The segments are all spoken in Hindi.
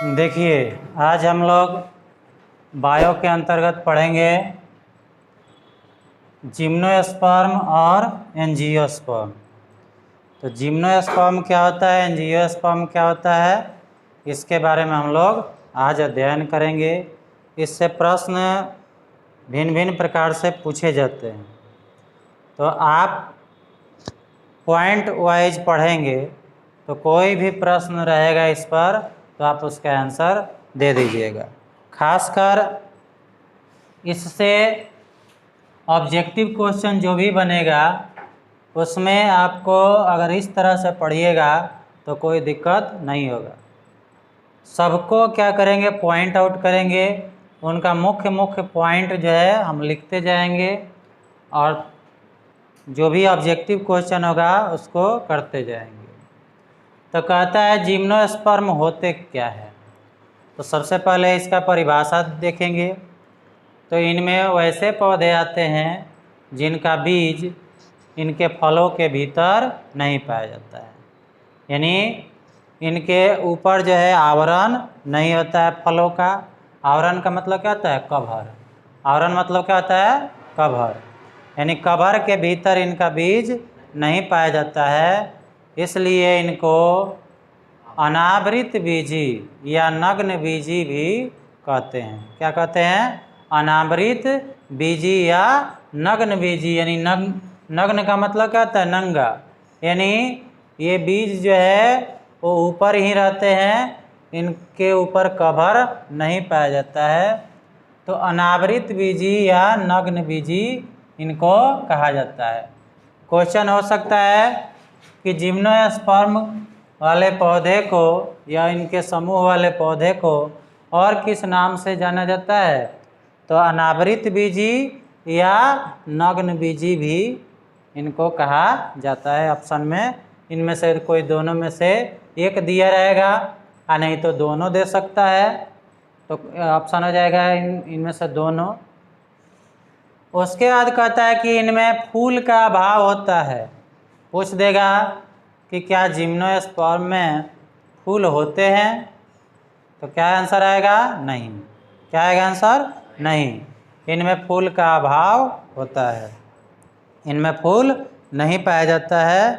देखिए, आज हम लोग बायो के अंतर्गत पढ़ेंगे जिम्नोस्पर्म और एंजियोस्पर्म। तो जिम्नोस्पर्म क्या होता है, एंजियोस्पर्म क्या होता है, इसके बारे में हम लोग आज अध्ययन करेंगे। इससे प्रश्न भिन्न भिन्न प्रकार से पूछे जाते हैं, तो आप पॉइंट वाइज पढ़ेंगे तो कोई भी प्रश्न रहेगा इस पर तो आप उसका आंसर दे दीजिएगा। खासकर इससे ऑब्जेक्टिव क्वेश्चन जो भी बनेगा उसमें आपको अगर इस तरह से पढ़िएगा तो कोई दिक्कत नहीं होगा। सबको क्या करेंगे, पॉइंट आउट करेंगे, उनका मुख्य मुख्य पॉइंट जो है हम लिखते जाएंगे और जो भी ऑब्जेक्टिव क्वेश्चन होगा उसको करते जाएंगे। तो कहता है जिम्नोस्पर्म होते क्या है। तो सबसे पहले इसका परिभाषा देखेंगे। तो इनमें वैसे पौधे आते हैं जिनका बीज इनके फलों के भीतर नहीं पाया जाता है, यानी इनके ऊपर जो है आवरण नहीं होता है फलों का। आवरण का मतलब क्या होता है, कवर। आवरण मतलब क्या होता है, कवर, यानी कवर के भीतर इनका बीज नहीं पाया जाता है, इसलिए इनको अनावृत बीजी या नग्न बीजी भी कहते हैं। क्या कहते हैं, अनावृत बीजी या नग्न बीजी, यानी नग्न का मतलब क्या होता है, नंगा, यानी ये बीज जो है वो ऊपर ही रहते हैं, इनके ऊपर कवर नहीं पाया जाता है। तो अनावृत बीजी या नग्न बीजी इनको कहा जाता है। क्वेश्चन हो सकता है कि जिम्नोस्पर्म वाले पौधे को या इनके समूह वाले पौधे को और किस नाम से जाना जाता है, तो अनावृत बीजी या नग्न बीजी भी इनको कहा जाता है। ऑप्शन में इनमें से कोई दोनों में से एक दिया रहेगा या नहीं तो दोनों दे सकता है, तो ऑप्शन हो जाएगा इनमें से दोनों। उसके बाद कहता है कि इनमें फूल का अभाव होता है। पूछ देगा कि क्या जिम्नोस्पर्म में फूल होते हैं, तो क्या आंसर आएगा, नहीं। क्या आएगा आंसर, नहीं। इनमें फूल का अभाव होता है, इनमें फूल नहीं पाया जाता है,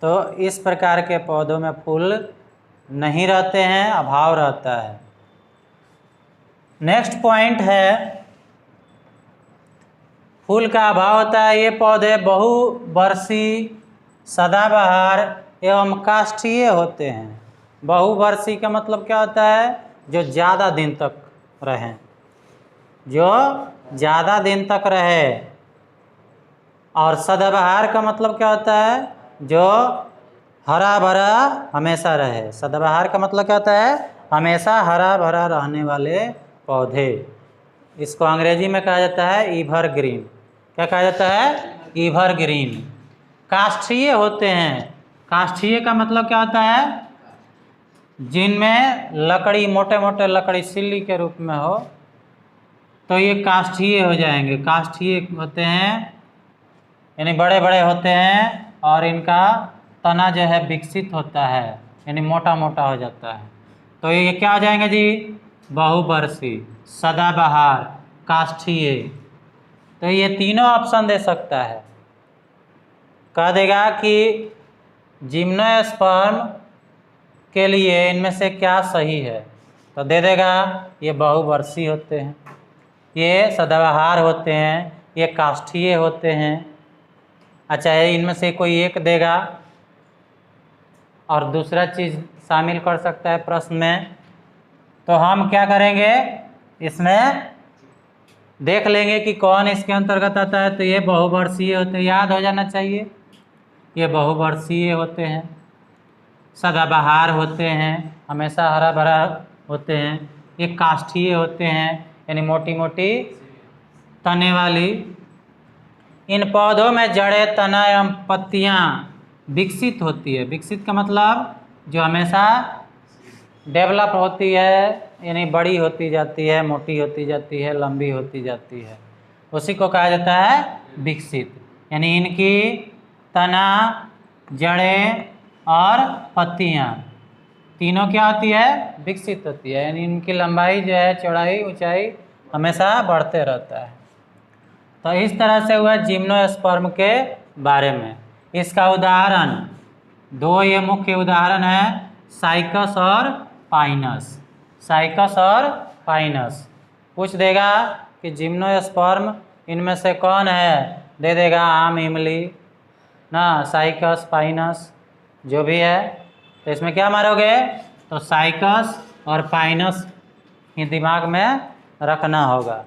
तो इस प्रकार के पौधों में फूल नहीं रहते हैं, अभाव रहता है। नेक्स्ट पॉइंट है, फूल का अभाव होता है। ये पौधे बहुवर्षीय, सदाबहार एवं काष्ठीय होते हैं। बहुवर्षीय का मतलब क्या होता है, जो ज़्यादा दिन तक रहें, जो ज़्यादा दिन तक रहे। और सदाबहार का मतलब क्या होता है, जो हरा भरा हमेशा रहे। सदाबहार का मतलब क्या होता है, हमेशा हरा भरा रहने वाले पौधे। इसको अंग्रेजी में कहा जाता है एवरग्रीन। क्या कहा जाता है, एवरग्रीन। काष्ठीय होते हैं। काष्ठीय का मतलब क्या होता है, जिनमें लकड़ी मोटे मोटे लकड़ी सिल्ली के रूप में हो, तो ये काष्ठीय हो जाएंगे। काष्ठीय होते हैं यानी बड़े बड़े होते हैं और इनका तना जो है विकसित होता है, यानी मोटा मोटा हो जाता है। तो ये क्या हो जाएंगे जी, बहुवर्षीय, सदाबहार, काष्ठीय। तो ये तीनों ऑप्शन दे सकता है। कह देगा कि जिम्नोस्पर्म के लिए इनमें से क्या सही है, तो दे देगा ये बहुवर्षीय होते हैं, ये सदाबहार होते हैं, ये काष्ठीय होते हैं। अच्छा है, इनमें से कोई एक देगा और दूसरा चीज़ शामिल कर सकता है प्रश्न में। तो हम क्या करेंगे, इसमें देख लेंगे कि कौन इसके अंतर्गत आता है। तो ये बहुवर्षीय होते हैं, याद हो जाना चाहिए, ये बहुवर्षीय होते हैं, सदाबहार होते हैं, हमेशा हरा भरा होते हैं। ये काष्ठीय होते हैं, यानी मोटी मोटी तने वाली। इन पौधों में जड़ें, तना एवं पत्तियां विकसित होती है। विकसित का मतलब जो हमेशा डेवलप होती है, यानी बड़ी होती जाती है, मोटी होती जाती है, लंबी होती जाती है, उसी को कहा जाता है विकसित। यानी इनकी तना, जड़ें और पत्तियां तीनों क्या होती है, विकसित होती है, यानी इनकी लंबाई जो है, चौड़ाई ऊंचाई हमेशा बढ़ते रहता है। तो इस तरह से हुआ जिम्नोस्पर्म के बारे में। इसका उदाहरण दो ये मुख्य उदाहरण है, साइकस और पाइनस। साइकस और पाइनस पूछ देगा कि जिम्नोस्पर्म इनमें से कौन है, दे देगा आम, इमली ना, साइकस, पाइनस जो भी है। तो इसमें क्या मारोगे, तो साइकस और पाइनस ही दिमाग में रखना होगा।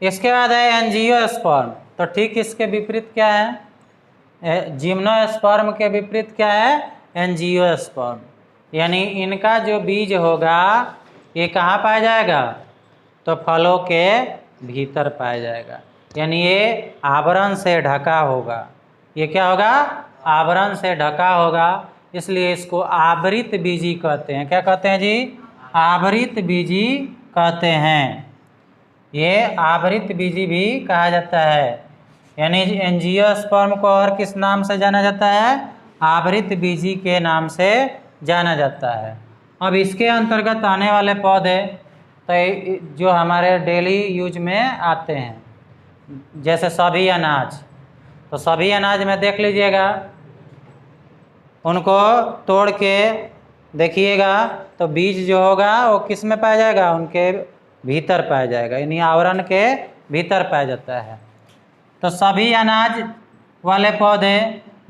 इसके बाद है एंजियोस्पर्म। तो ठीक इसके विपरीत क्या है, जिम्नोस्पर्म के विपरीत क्या है, एंजियोस्पर्म। यानी इनका जो बीज होगा ये कहाँ पाया जाएगा, तो फलों के भीतर पाया जाएगा, यानी ये आवरण से ढका होगा। ये क्या होगा, आवरण से ढका होगा, इसलिए इसको आवृत बीजी कहते हैं। क्या कहते हैं जी, आवृत बीजी कहते हैं। ये आवृत बीजी भी कहा जाता है, यानी एंजियोस्पर्म को और किस नाम से जाना जाता है, आवृत बीजी के नाम से जाना जाता है। अब इसके अंतर्गत आने वाले पौधे तो जो हमारे डेली यूज में आते हैं, जैसे सभी अनाज। तो सभी अनाज में देख लीजिएगा, उनको तोड़ के देखिएगा तो बीज जो होगा वो किस में पाया जाएगा, उनके भीतर पाया जाएगा, यानी आवरण के भीतर पाया जाता है। तो सभी अनाज वाले पौधे,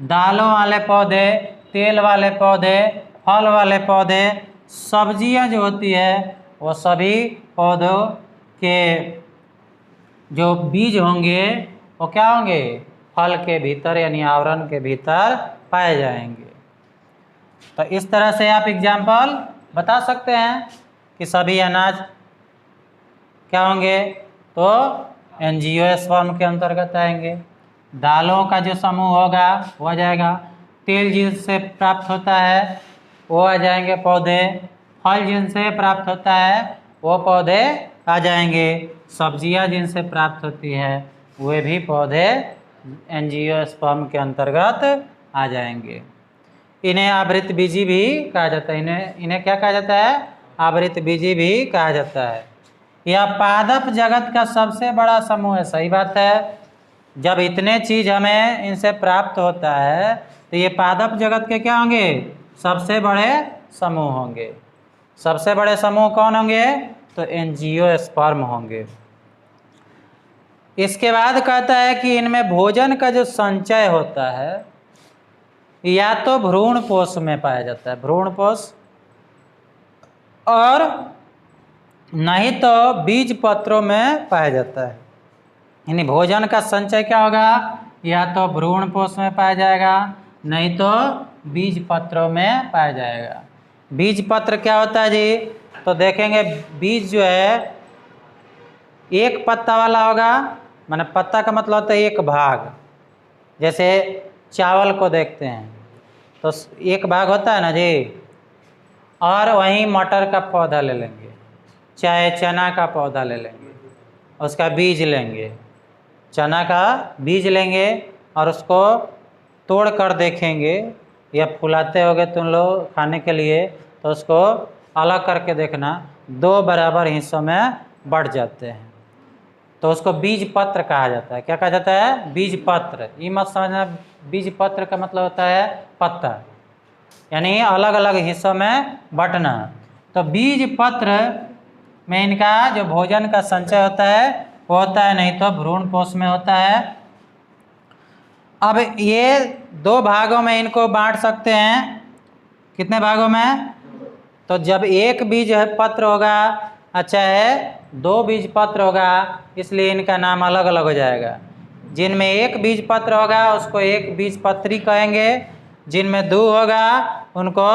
दालों वाले पौधे, तेल वाले पौधे, फल वाले पौधे, सब्जियां जो होती है वो सभी पौधों के जो बीज होंगे वो क्या होंगे, फल के भीतर यानी आवरण के भीतर पाए जाएंगे। तो इस तरह से आप एग्जाम्पल बता सकते हैं कि सभी अनाज क्या होंगे, तो एंजियोस्पर्म के अंतर्गत आएंगे। दालों का जो समूह होगा वो आ जाएगा, तेल जिनसे प्राप्त होता है वो आ जाएंगे पौधे, फल जिनसे प्राप्त होता है वो पौधे आ जाएंगे, सब्जियां जिनसे प्राप्त होती है वे भी पौधे एंजियोस्पर्म के अंतर्गत आ जाएंगे। इन्हें आवृत बीजी भी कहा जाता है। इन्हें क्या कहा जाता है, आवृत बीजी भी कहा जाता है। यह पादप जगत का सबसे बड़ा समूह है। सही बात है, जब इतने चीज हमें इनसे प्राप्त होता है तो ये पादप जगत के क्या होंगे, सबसे बड़े समूह होंगे। सबसे बड़े समूह कौन होंगे, तो एंजियोस्पर्म होंगे। इसके बाद कहता है कि इनमें भोजन का जो संचय होता है या तो भ्रूण पोष में पाया जाता है, भ्रूण पोष, और नहीं तो बीज पत्रों में पाया जाता है। यानी भोजन का संचय क्या होगा, या तो भ्रूण पोष में पाया जाएगा, नहीं तो बीज पत्रों में पाया जाएगा। बीज पत्र क्या होता है जी, तो देखेंगे बीज जो है एक पत्ता वाला होगा, माने पत्ता का मतलब होता है एक भाग। जैसे चावल को देखते हैं तो एक भाग होता है ना जी, और वहीं मटर का पौधा ले लेंगे, चाहे चना का पौधा ले लेंगे, उसका बीज लेंगे, चना का बीज लेंगे और उसको तोड़ कर देखेंगे, या फुलाते होगे तुम लोग खाने के लिए तो उसको अलग करके देखना, दो बराबर हिस्सों में बढ़ जाते हैं, तो उसको बीज पत्र कहा जाता है। क्या कहा जाता है, बीज पत्र। ये मत समझना बीज पत्र का मतलब होता है पत्ता, यानी अलग अलग हिस्सों में बंटना। तो बीज पत्र में इनका जो भोजन का संचय होता है वो होता है, नहीं तो भ्रूण पोष में होता है। अब ये दो भागों में इनको बांट सकते हैं। कितने भागों में, तो जब एक बीज पत्र होगा, अच्छा है दो बीज पत्र होगा, इसलिए इनका नाम अलग अलग हो जाएगा। जिनमें एक बीज पत्र होगा उसको एक बीज पत्री कहेंगे, जिनमें दो होगा उनको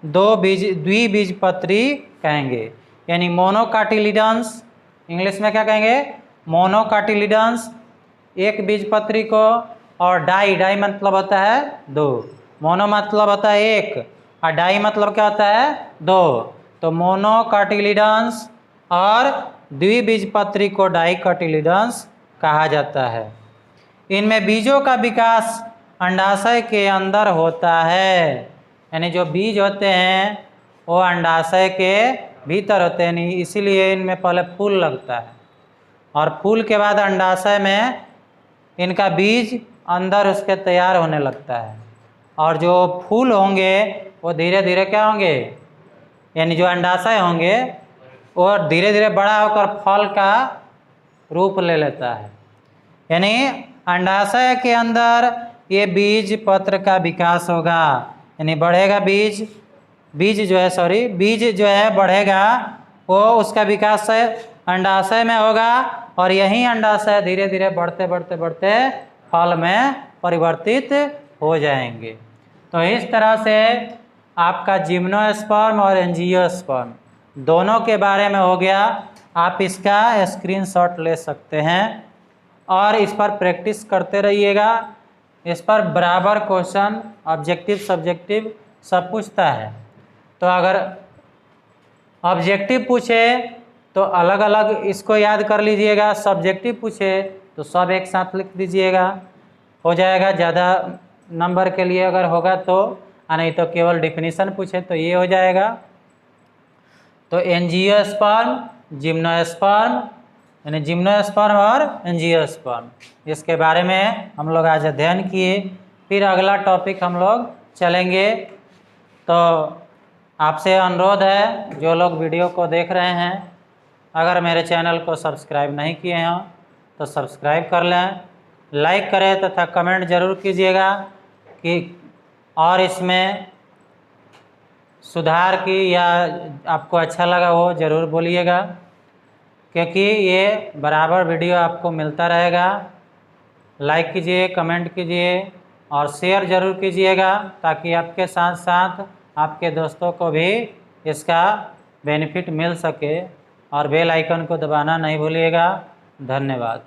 द्विबीजपत्री कहेंगे। यानी मोनोकाटिलिडन्स, इंग्लिश में क्या कहेंगे, मोनोकाटिलिडन्स एक बीजपत्री को, और डाई, डाई मतलब होता है दो, मोनो मतलब होता है एक और डाई मतलब क्या होता है दो। तो मोनोकाटिलिडन्स और द्विबीजपत्री को डाइकोटिलिडन्स कहा जाता है। इनमें बीजों का विकास अंडाशय के अंदर होता है। यानी जो बीज होते हैं वो अंडाशय के भीतर होते हैं, इसीलिए इनमें पहले फूल लगता है और फूल के बाद अंडाशय में इनका बीज अंदर उसके तैयार होने लगता है और जो फूल होंगे वो धीरे धीरे क्या होंगे, यानी जो अंडाशय होंगे वो धीरे धीरे बड़ा होकर फल का रूप ले लेता है। यानी अंडाशय के अंदर ये बीज पत्र का विकास होगा, यानी बढ़ेगा बीज जो है बढ़ेगा, वो उसका विकास अंडाशय में होगा और यही अंडाशय धीरे धीरे बढ़ते बढ़ते बढ़ते फल में परिवर्तित हो जाएंगे। तो इस तरह से आपका जिम्नोस्पर्म और एंजियोस्पर्म दोनों के बारे में हो गया। आप इसका स्क्रीनशॉट ले सकते हैं और इस पर प्रैक्टिस करते रहिएगा। इस पर बराबर क्वेश्चन ऑब्जेक्टिव सब्जेक्टिव सब पूछता है, तो अगर ऑब्जेक्टिव पूछे तो अलग अलग इसको याद कर लीजिएगा, सब्जेक्टिव पूछे तो सब एक साथ लिख दीजिएगा, हो जाएगा। ज़्यादा नंबर के लिए अगर होगा तो, नहीं तो केवल डिफिनीशन पूछे तो ये हो जाएगा। तो एंजियोस्पर्म, जिम्नोस्पर्म, यानी जिम्नोस्पर्म और एंजियोस्पर्म, इसके बारे में हम लोग आज अध्ययन किए। फिर अगला टॉपिक हम लोग चलेंगे। तो आपसे अनुरोध है, जो लोग वीडियो को देख रहे हैं, अगर मेरे चैनल को सब्सक्राइब नहीं किए हैं तो सब्सक्राइब कर लें, लाइक करें तथा कमेंट ज़रूर कीजिएगा कि और इसमें सुधार की या आपको अच्छा लगा हो ज़रूर बोलिएगा, क्योंकि ये बराबर वीडियो आपको मिलता रहेगा। लाइक कीजिए, कमेंट कीजिए और शेयर ज़रूर कीजिएगा, ताकि आपके साथ साथ आपके दोस्तों को भी इसका बेनिफिट मिल सके। और बेल आइकन को दबाना नहीं भूलिएगा। धन्यवाद।